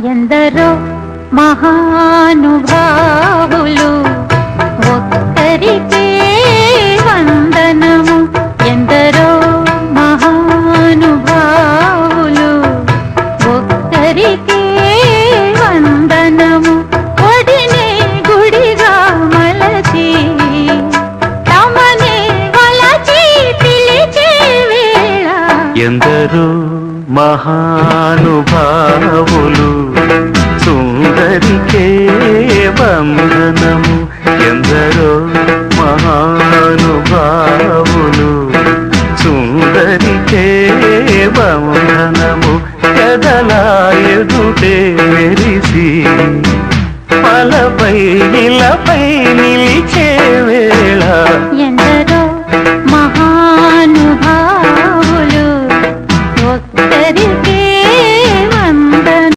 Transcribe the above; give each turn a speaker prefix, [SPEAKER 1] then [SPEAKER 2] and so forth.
[SPEAKER 1] ఎందరో మహానుభావులు ఒక్కరికే వందనము. ఎందరో మహానుభావులు ఒక్కరికే వందనము. ఒడినే గుడిగా మలచి తమనే వలచి పిలిచే వేళ
[SPEAKER 2] ఎందరో మహానుభావులు సుందరికే వందనము. ఎందరో మహానుభావులు సుందరికే వందనము. ఎదలా ఎదుటే మెరిసి పలపై